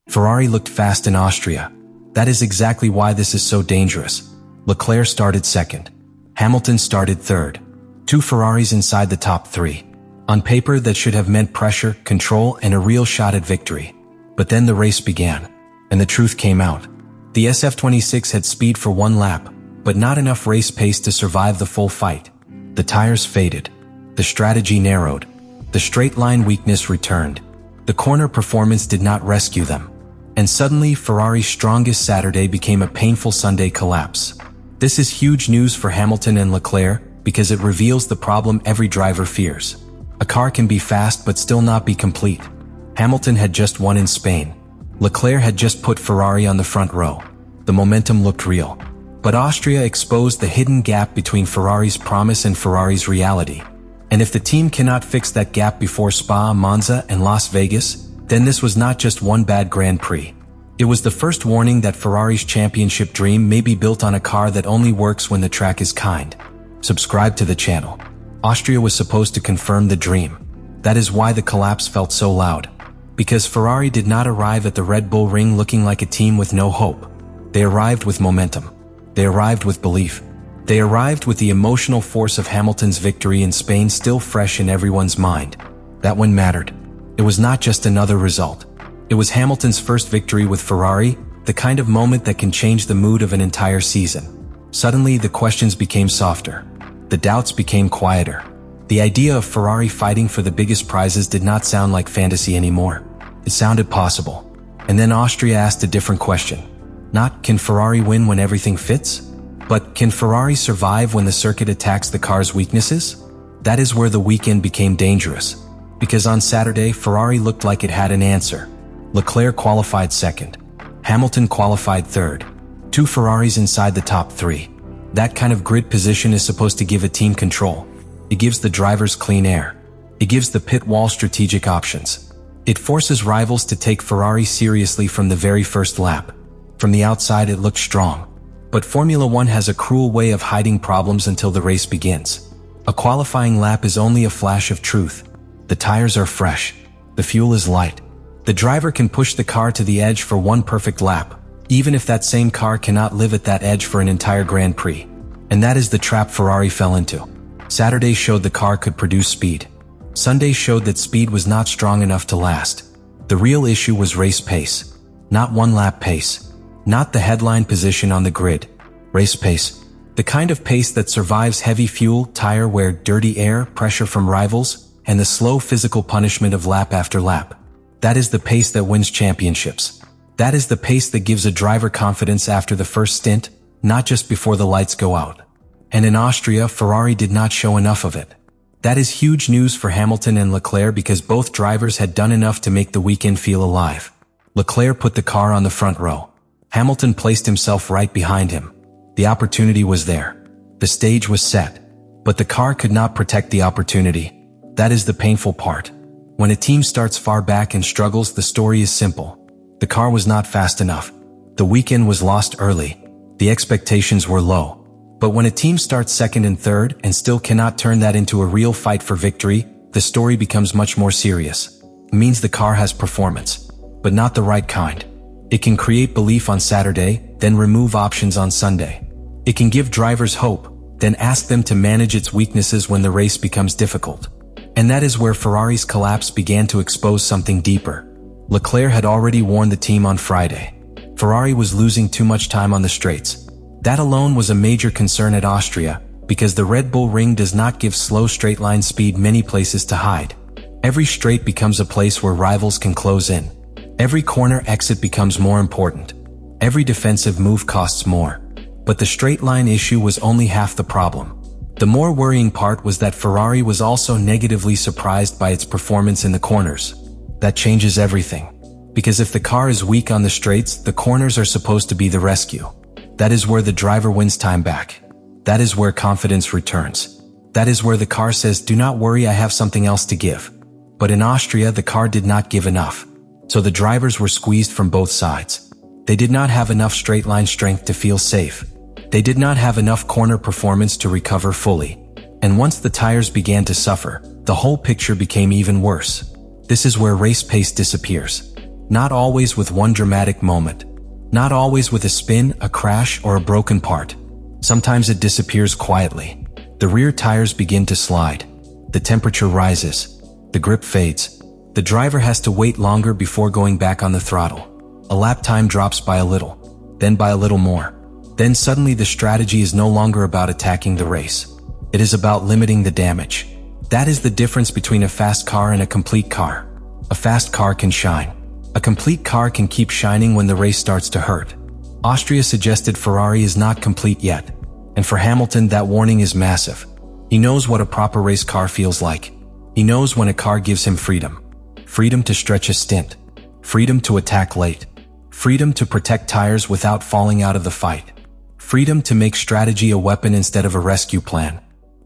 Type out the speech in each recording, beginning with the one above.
Ferrari looked fast in Austria. That is exactly why this is so dangerous. Leclerc started second. Hamilton started third. 2 Ferraris inside the top 3. On paper, that should have meant pressure, control, and a real shot at victory. But then the race began, and the truth came out. The SF26 had speed for 1 lap, but not enough race pace to survive the full fight. The tires faded. The strategy narrowed. The straight-line weakness returned. The corner performance did not rescue them. And suddenly, Ferrari's strongest Saturday became a painful Sunday collapse. This is huge news for Hamilton and Leclerc because it reveals the problem every driver fears. A car can be fast but still not be complete. Hamilton had just won in Spain. Leclerc had just put Ferrari on the front row. The momentum looked real. But Austria exposed the hidden gap between Ferrari's promise and Ferrari's reality. And if the team cannot fix that gap before Spa, Monza, and Las Vegas, then this was not just one bad Grand Prix. It was the first warning that Ferrari's championship dream may be built on a car that only works when the track is kind. Subscribe to the channel. Austria was supposed to confirm the dream. That is why the collapse felt so loud. Because Ferrari did not arrive at the Red Bull Ring looking like a team with no hope. They arrived with momentum. They arrived with belief. They arrived with the emotional force of Hamilton's victory in Spain still fresh in everyone's mind. That one mattered. It was not just another result. It was Hamilton's first victory with Ferrari, the kind of moment that can change the mood of an entire season. Suddenly, the questions became softer. The doubts became quieter. The idea of Ferrari fighting for the biggest prizes did not sound like fantasy anymore. It sounded possible. And then Austria asked a different question. Not, can Ferrari win when everything fits? But, can Ferrari survive when the circuit attacks the car's weaknesses? That is where the weekend became dangerous. Because on Saturday, Ferrari looked like it had an answer. Leclerc qualified second. Hamilton qualified third. 2 Ferraris inside the top 3. That kind of grid position is supposed to give a team control. It gives the drivers clean air. It gives the pit wall strategic options. It forces rivals to take Ferrari seriously from the very first lap. From the outside, it looked strong. But Formula One has a cruel way of hiding problems until the race begins. A qualifying lap is only a flash of truth. The tires are fresh. The fuel is light. The driver can push the car to the edge for one perfect lap, even if that same car cannot live at that edge for an entire Grand Prix. And that is the trap Ferrari fell into. Saturday showed the car could produce speed. Sunday showed that speed was not strong enough to last. The real issue was race pace. Not one-lap pace. Not the headline position on the grid. Race pace. The kind of pace that survives heavy fuel, tire wear, dirty air, pressure from rivals, and the slow physical punishment of lap after lap. That is the pace that wins championships. That is the pace that gives a driver confidence after the first stint, not just before the lights go out. And in Austria, Ferrari did not show enough of it. That is huge news for Hamilton and Leclerc because both drivers had done enough to make the weekend feel alive. Leclerc put the car on the front row. Hamilton placed himself right behind him. The opportunity was there. The stage was set. But the car could not protect the opportunity. That is the painful part. When a team starts far back and struggles, the story is simple. The car was not fast enough. The weekend was lost early. The expectations were low. But when a team starts second and third and still cannot turn that into a real fight for victory, the story becomes much more serious. It means the car has performance, but not the right kind. It can create belief on Saturday, then remove options on Sunday. It can give drivers hope, then ask them to manage its weaknesses when the race becomes difficult. And that is where Ferrari's collapse began to expose something deeper. Leclerc had already warned the team on Friday. Ferrari was losing too much time on the straights. That alone was a major concern at Austria, because the Red Bull Ring does not give slow straight-line speed many places to hide. Every straight becomes a place where rivals can close in. Every corner exit becomes more important. Every defensive move costs more. But the straight-line issue was only half the problem. The more worrying part was that Ferrari was also negatively surprised by its performance in the corners. That changes everything. Because if the car is weak on the straights, the corners are supposed to be the rescue. That is where the driver wins time back. That is where confidence returns. That is where the car says, do not worry, I have something else to give. But in Austria, the car did not give enough. So the drivers were squeezed from both sides. They did not have enough straight-line strength to feel safe. They did not have enough corner performance to recover fully. And once the tires began to suffer, the whole picture became even worse. This is where race pace disappears. Not always with one dramatic moment. Not always with a spin, a crash, or a broken part. Sometimes it disappears quietly. The rear tires begin to slide. The temperature rises. The grip fades. The driver has to wait longer before going back on the throttle. A lap time drops by a little, then by a little more. Then suddenly the strategy is no longer about attacking the race. It is about limiting the damage. That is the difference between a fast car and a complete car. A fast car can shine. A complete car can keep shining when the race starts to hurt. Austria suggested Ferrari is not complete yet. And for Hamilton, that warning is massive. He knows what a proper race car feels like. He knows when a car gives him freedom. Freedom to stretch a stint. Freedom to attack late. Freedom to protect tires without falling out of the fight. Freedom to make strategy a weapon instead of a rescue plan.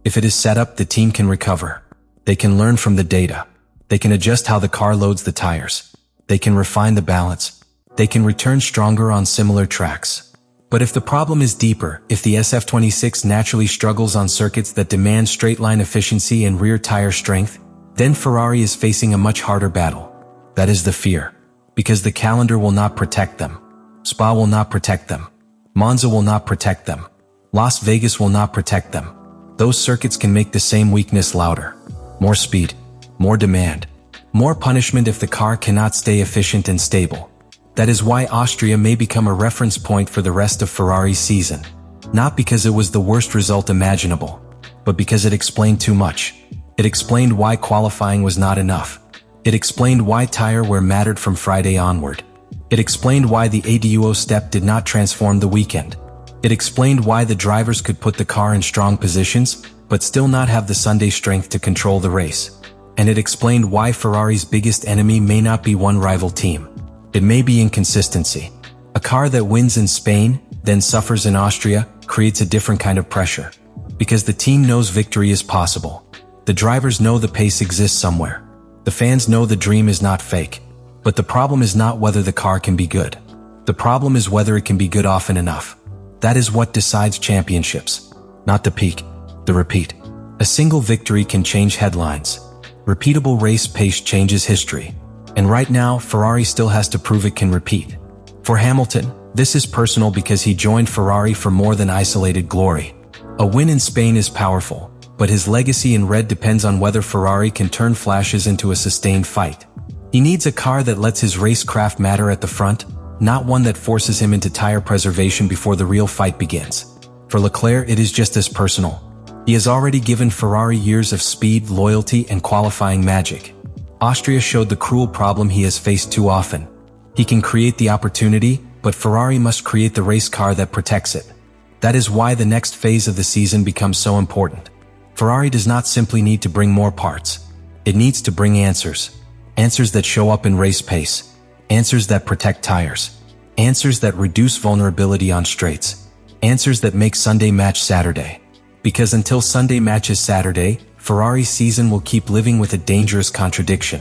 If it is set up, the team can recover. They can learn from the data. They can adjust how the car loads the tires. They can refine the balance. They can return stronger on similar tracks. But if the problem is deeper, if the SF26 naturally struggles on circuits that demand straight-line efficiency and rear tire strength, then Ferrari is facing a much harder battle. That is the fear. Because the calendar will not protect them. Spa will not protect them. Monza will not protect them. Las Vegas will not protect them. Those circuits can make the same weakness louder. More speed. More demand. More punishment if the car cannot stay efficient and stable. That is why Austria may become a reference point for the rest of Ferrari's season. Not because it was the worst result imaginable, but because it explained too much. It explained why qualifying was not enough. It explained why tire wear mattered from Friday onward. It explained why the ADUO step did not transform the weekend. It explained why the drivers could put the car in strong positions, but still not have the Sunday strength to control the race. And it explained why Ferrari's biggest enemy may not be one rival team. It may be inconsistency. A car that wins in Spain, then suffers in Austria, creates a different kind of pressure. Because the team knows victory is possible. The drivers know the pace exists somewhere. The fans know the dream is not fake. But the problem is not whether the car can be good. The problem is whether it can be good often enough. That is what decides championships. Not the peak, the repeat. A single victory can change headlines. Repeatable race pace changes history. And right now, Ferrari still has to prove it can repeat. For Hamilton, this is personal because he joined Ferrari for more than isolated glory. A win in Spain is powerful, but his legacy in red depends on whether Ferrari can turn flashes into a sustained fight. He needs a car that lets his racecraft matter at the front, not one that forces him into tire preservation before the real fight begins. For Leclerc, it is just as personal. He has already given Ferrari years of speed, loyalty, and qualifying magic. Austria showed the cruel problem he has faced too often. He can create the opportunity, but Ferrari must create the race car that protects it. That is why the next phase of the season becomes so important. Ferrari does not simply need to bring more parts. It needs to bring answers. Answers that show up in race pace. Answers that protect tires. Answers that reduce vulnerability on straights. Answers that make Sunday match Saturday. Because until Sunday matches Saturday, Ferrari's season will keep living with a dangerous contradiction.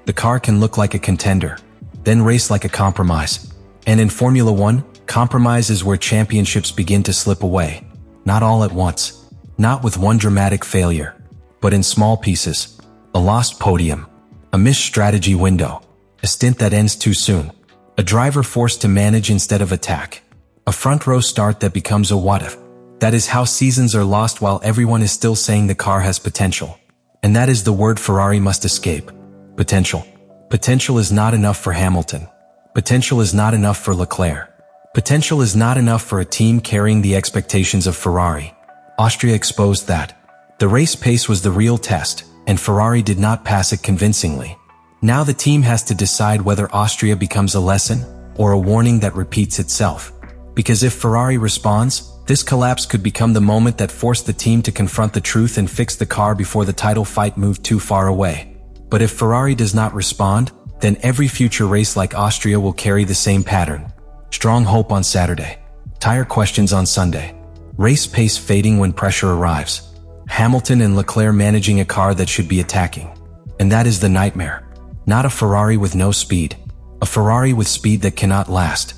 The car can look like a contender, then race like a compromise. And in Formula One, compromise is where championships begin to slip away. Not all at once. Not with one dramatic failure. But in small pieces. A lost podium. A missed strategy window. A stint that ends too soon. A driver forced to manage instead of attack. A front row start that becomes a what if. That is how seasons are lost while everyone is still saying the car has potential. And that is the word Ferrari must escape. Potential. Potential is not enough for Hamilton. Potential is not enough for Leclerc. Potential is not enough for a team carrying the expectations of Ferrari. Austria exposed that. The race pace was the real test, and Ferrari did not pass it convincingly. Now the team has to decide whether Austria becomes a lesson or a warning that repeats itself. Because if Ferrari responds, this collapse could become the moment that forced the team to confront the truth and fix the car before the title fight moved too far away. But if Ferrari does not respond, then every future race like Austria will carry the same pattern. Strong hope on Saturday. Tire questions on Sunday. Race pace fading when pressure arrives. Hamilton and Leclerc managing a car that should be attacking. And that is the nightmare. Not a Ferrari with no speed. A Ferrari with speed that cannot last.